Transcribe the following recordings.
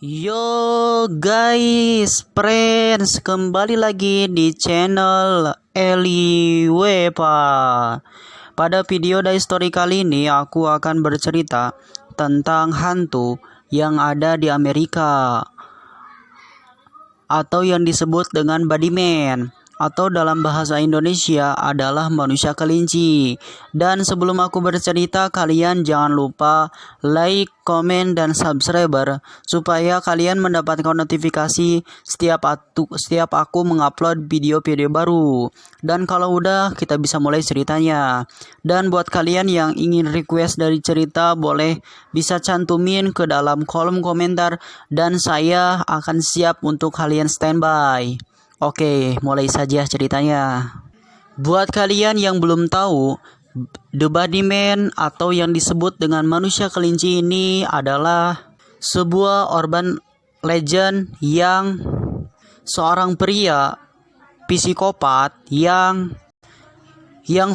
Yo guys, friends, kembali lagi di channel Eli Wepa. Pada video The Story kali ini aku akan bercerita tentang hantu yang ada di Amerika atau yang disebut dengan Boogeyman atau dalam bahasa Indonesia adalah manusia kelinci. Dan sebelum aku bercerita, kalian jangan lupa like, komen, dan subscribe supaya kalian mendapatkan notifikasi setiap aku mengupload video-video baru. Dan kalau udah, kita bisa mulai ceritanya. Dan buat kalian yang ingin request dari cerita, boleh bisa cantumin ke dalam kolom komentar dan saya akan siap untuk kalian standby. Oke, mulai saja ceritanya. Buat kalian yang belum tahu, The Boogeyman atau yang disebut dengan manusia kelinci ini adalah sebuah urban legend yang seorang pria psikopat yang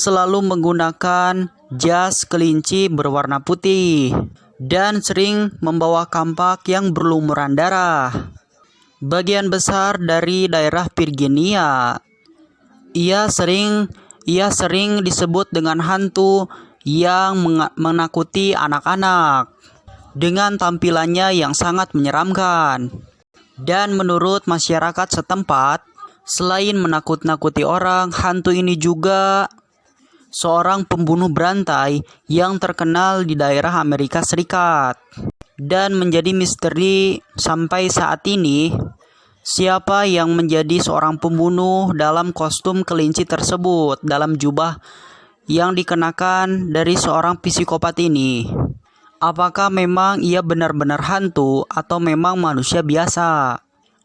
selalu menggunakan jas kelinci berwarna putih dan sering membawa kampak yang berlumuran darah. Bagian besar dari daerah Virginia. Ia sering disebut dengan hantu yang menakuti anak-anak dengan tampilannya yang sangat menyeramkan. Dan menurut masyarakat setempat, selain menakut-nakuti orang, hantu ini juga seorang pembunuh berantai yang terkenal di daerah Amerika Serikat. Dan menjadi misteri sampai saat ini, siapa yang menjadi seorang pembunuh dalam kostum kelinci tersebut, dalam jubah yang dikenakan dari seorang psikopat ini. Apakah memang ia benar-benar hantu atau memang manusia biasa?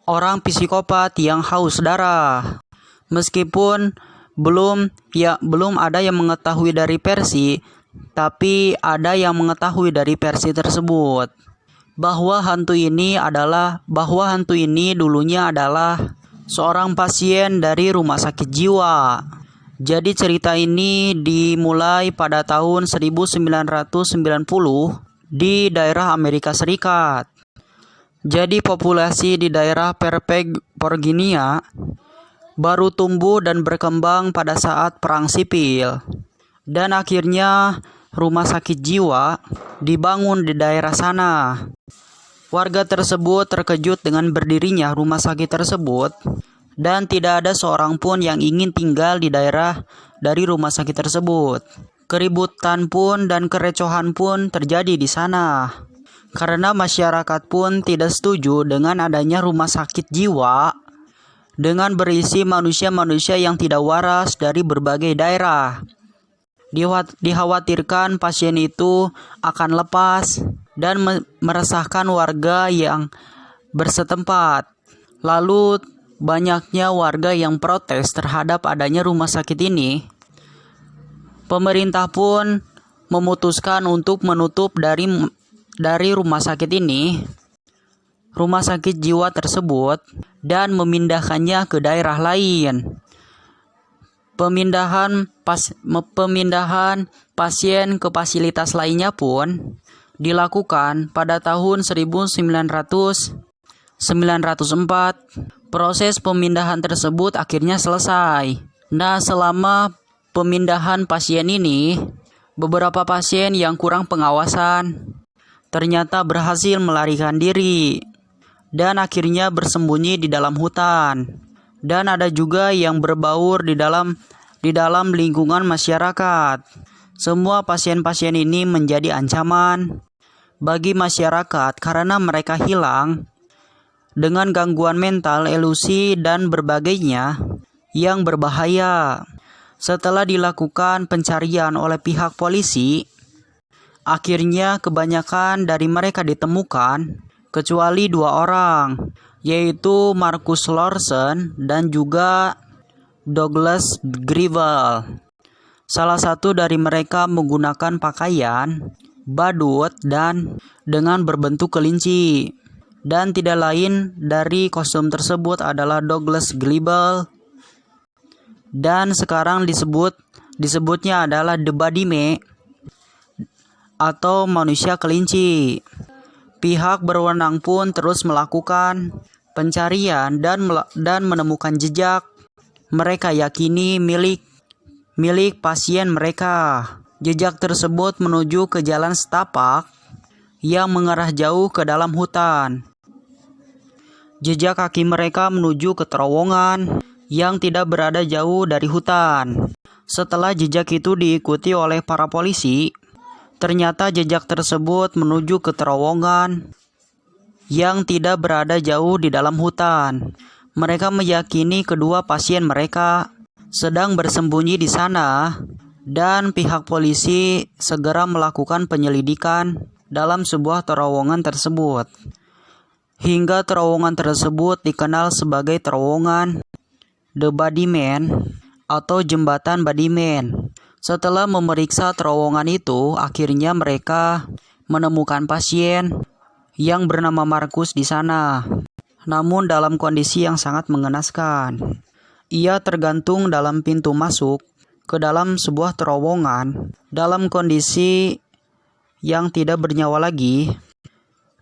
Orang psikopat yang haus darah. Meskipun belum ada yang mengetahui dari versi, tapi ada yang mengetahui dari versi tersebut bahwa hantu ini dulunya adalah seorang pasien dari rumah sakit jiwa. Jadi cerita ini dimulai pada tahun 1990 di daerah Amerika Serikat. Jadi populasi di daerah Virginia baru tumbuh dan berkembang pada saat perang sipil. Dan akhirnya rumah sakit jiwa dibangun di daerah sana. Warga tersebut terkejut dengan berdirinya rumah sakit tersebut dan tidak ada seorang pun yang ingin tinggal di daerah dari rumah sakit tersebut. Keributan pun dan kerecohan pun terjadi di sana. Karena masyarakat pun tidak setuju dengan adanya rumah sakit jiwa dengan berisi manusia-manusia yang tidak waras dari berbagai daerah. Dikhawatirkan pasien itu akan lepas dan meresahkan warga yang bersetempat. Lalu banyaknya warga yang protes terhadap adanya rumah sakit ini. Pemerintah pun memutuskan untuk menutup dari rumah sakit ini, rumah sakit jiwa tersebut, dan memindahkannya ke daerah lain. Pemindahan pasien ke fasilitas lainnya pun dilakukan pada tahun 1904. Proses pemindahan tersebut akhirnya selesai. Nah, selama pemindahan pasien ini, beberapa pasien yang kurang pengawasan ternyata berhasil melarikan diri dan akhirnya bersembunyi di dalam hutan. Dan ada juga yang berbaur di dalam lingkungan masyarakat. Semua pasien-pasien ini menjadi ancaman bagi masyarakat karena mereka hilang dengan gangguan mental, ilusi, dan berbagainya yang berbahaya. Setelah dilakukan pencarian oleh pihak polisi, akhirnya kebanyakan dari mereka ditemukan, kecuali 2 orang, yaitu Marcus Lawson dan juga Douglas Gribble. Salah satu dari mereka menggunakan pakaian badut dan dengan berbentuk kelinci. Dan tidak lain dari kostum tersebut adalah Douglas Gribble. Dan sekarang disebutnya adalah The Boogeyman atau manusia kelinci. Pihak berwenang pun terus melakukan pencarian dan menemukan jejak. Mereka yakini milik pasien mereka. Jejak tersebut menuju ke jalan setapak yang mengarah jauh ke dalam hutan. Jejak kaki mereka menuju ke terowongan yang tidak berada jauh dari hutan. Setelah jejak itu diikuti oleh para polisi, ternyata jejak tersebut menuju ke terowongan yang tidak berada jauh di dalam hutan. Mereka meyakini kedua pasien mereka sedang bersembunyi di sana, dan pihak polisi segera melakukan penyelidikan dalam sebuah terowongan tersebut. Hingga terowongan tersebut dikenal sebagai terowongan The Bodyman atau jembatan Bodyman. Setelah memeriksa terowongan itu, akhirnya mereka menemukan pasien yang bernama Markus di sana. Namun dalam kondisi yang sangat mengenaskan. Ia tergantung dalam pintu masuk ke dalam sebuah terowongan dalam kondisi yang tidak bernyawa lagi,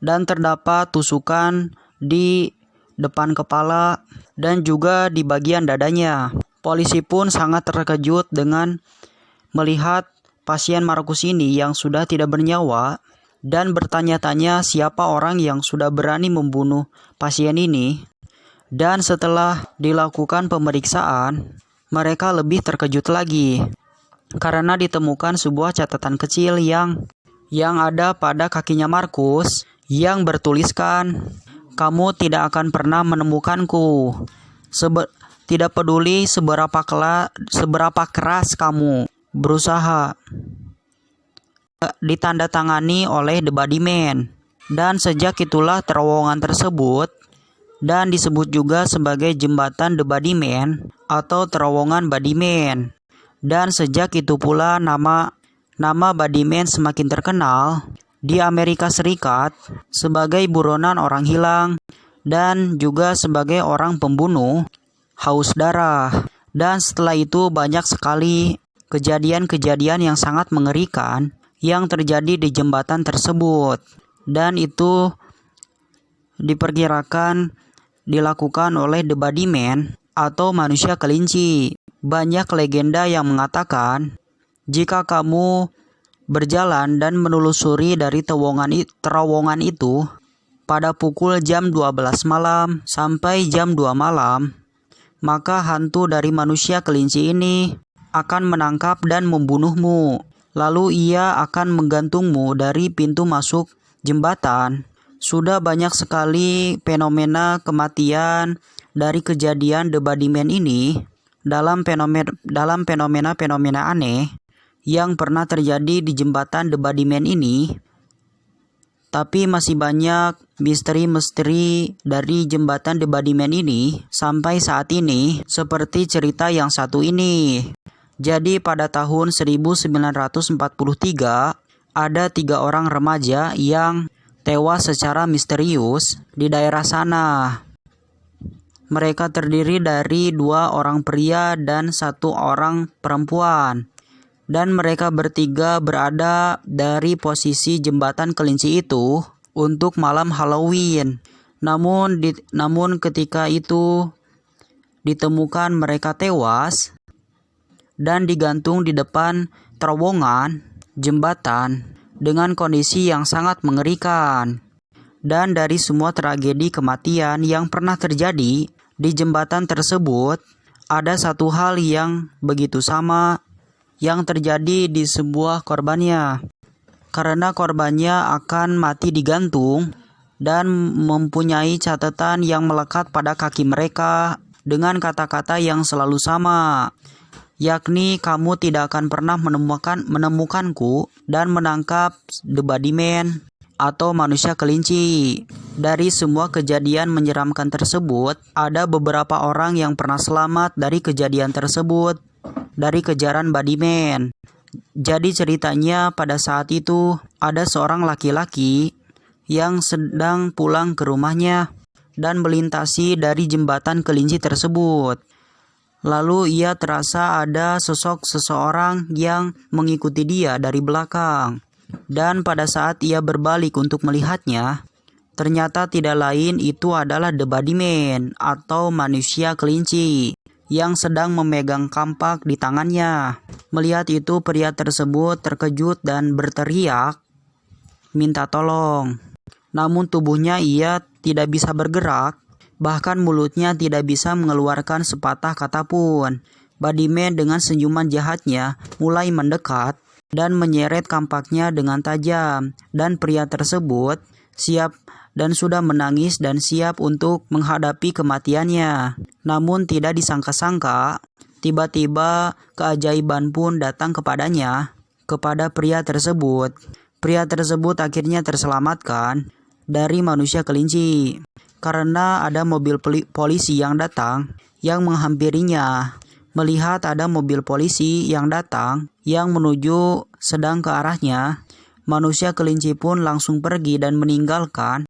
dan terdapat tusukan di depan kepala dan juga di bagian dadanya. Polisi pun sangat terkejut dengan melihat pasien Markus ini yang sudah tidak bernyawa dan bertanya-tanya siapa orang yang sudah berani membunuh pasien ini. Dan setelah dilakukan pemeriksaan, mereka lebih terkejut lagi karena ditemukan sebuah catatan kecil yang ada pada kakinya Markus yang bertuliskan, "Kamu tidak akan pernah menemukanku. Tidak peduli seberapa keras kamu berusaha." Ditandatangani oleh The Bodyman. Dan sejak itulah terowongan tersebut dan disebut juga sebagai jembatan The Bodyman atau terowongan Bodyman. Dan sejak itu pula nama Bodyman semakin terkenal di Amerika Serikat sebagai buronan orang hilang dan juga sebagai orang pembunuh haus darah. Dan setelah itu banyak sekali kejadian-kejadian yang sangat mengerikan yang terjadi di jembatan tersebut, dan itu diperkirakan dilakukan oleh The Bodyman atau manusia kelinci. Banyak legenda yang mengatakan jika kamu berjalan dan menelusuri dari terowongan itu pada pukul jam 12 malam sampai jam 2 malam, maka hantu dari manusia kelinci ini akan menangkap dan membunuhmu. Lalu ia akan menggantungmu dari pintu masuk jembatan. Sudah banyak sekali fenomena kematian dari kejadian The Bodyman ini dalam fenomena-fenomena aneh yang pernah terjadi di jembatan The Bodyman ini. Tapi masih banyak misteri-misteri dari jembatan The Bodyman ini sampai saat ini, seperti cerita yang satu ini. Jadi pada tahun 1943 ada 3 orang remaja yang tewas secara misterius di daerah sana. Mereka terdiri dari 2 orang pria dan 1 orang perempuan. Dan mereka bertiga berada dari posisi jembatan kelinci itu untuk malam Halloween. Namun ketika itu ditemukan mereka tewas dan digantung di depan terowongan jembatan dengan kondisi yang sangat mengerikan. Dan dari semua tragedi kematian yang pernah terjadi di jembatan tersebut, ada satu hal yang begitu sama yang terjadi di sebuah korbannya. Karena korbannya akan mati digantung dan mempunyai catatan yang melekat pada kaki mereka dengan kata-kata yang selalu sama, yakni kamu tidak akan pernah menemukanku dan menangkap The Bodyman atau manusia kelinci. Dari semua kejadian menyeramkan tersebut, ada beberapa orang yang pernah selamat dari kejadian tersebut, dari kejaran Bodyman. Jadi ceritanya pada saat itu ada seorang laki-laki yang sedang pulang ke rumahnya dan melintasi dari jembatan kelinci tersebut. Lalu ia terasa ada sosok seseorang yang mengikuti dia dari belakang. Dan pada saat ia berbalik untuk melihatnya, Ternyata tidak lain itu adalah The Bodyman atau manusia kelinci yang sedang memegang kampak di tangannya. Melihat itu, pria tersebut terkejut dan berteriak minta tolong. Namun tubuhnya ia tidak bisa bergerak, bahkan mulutnya tidak bisa mengeluarkan sepatah kata pun. Bodyman dengan senyuman jahatnya mulai mendekat dan menyeret kampaknya dengan tajam, dan pria tersebut siap dan sudah menangis dan siap untuk menghadapi kematiannya. Namun tidak disangka-sangka, tiba-tiba keajaiban pun datang kepada pria tersebut. Pria tersebut akhirnya terselamatkan dari manusia kelinci karena ada mobil polisi yang datang yang menghampirinya. Melihat ada mobil polisi yang datang yang menuju sedang ke arahnya, manusia kelinci pun langsung pergi dan meninggalkannya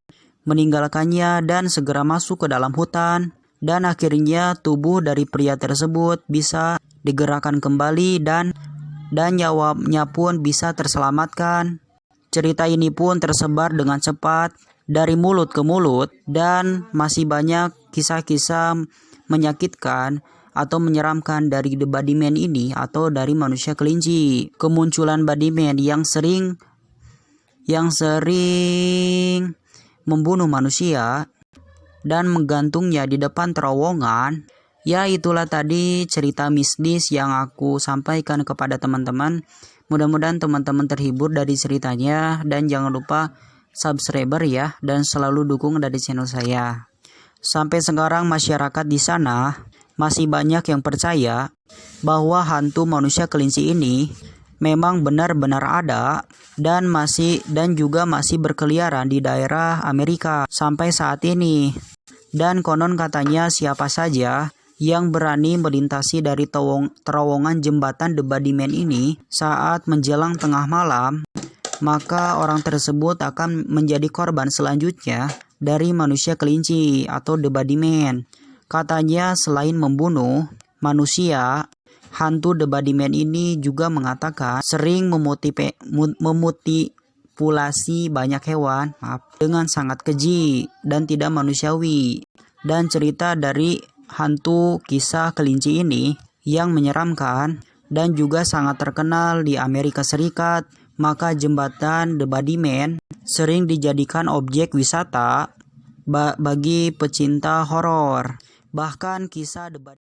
dan segera masuk ke dalam hutan. Dan akhirnya tubuh dari pria tersebut bisa digerakkan kembali dan nyawanya pun bisa terselamatkan. Cerita ini pun tersebar dengan cepat dari mulut ke mulut dan masih banyak kisah-kisah menyakitkan atau menyeramkan dari The Bodyman ini atau dari manusia kelinci. Kemunculan Bodyman yang sering membunuh manusia dan menggantungnya di depan terowongan. Ya, itulah tadi cerita mistis yang aku sampaikan kepada teman-teman. Mudah-mudahan teman-teman terhibur dari ceritanya, dan jangan lupa subscriber ya, dan selalu dukung dari channel saya. Sampai sekarang masyarakat di sana masih banyak yang percaya bahwa hantu manusia kelinci ini memang benar-benar ada dan juga masih berkeliaran di daerah Amerika sampai saat ini. Dan konon katanya siapa saja yang berani melintasi dari terowongan jembatan The Bodyman ini saat menjelang tengah malam, maka orang tersebut akan menjadi korban selanjutnya dari manusia kelinci atau The Bodyman. Katanya selain membunuh manusia, hantu The Bodyman ini juga mengatakan sering memutilasi banyak hewan dengan sangat keji dan tidak manusiawi. Dan cerita dari hantu kisah kelinci ini yang menyeramkan dan juga sangat terkenal di Amerika Serikat, maka jembatan The Bodyman sering dijadikan objek wisata bagi pecinta horor. Bahkan kisah The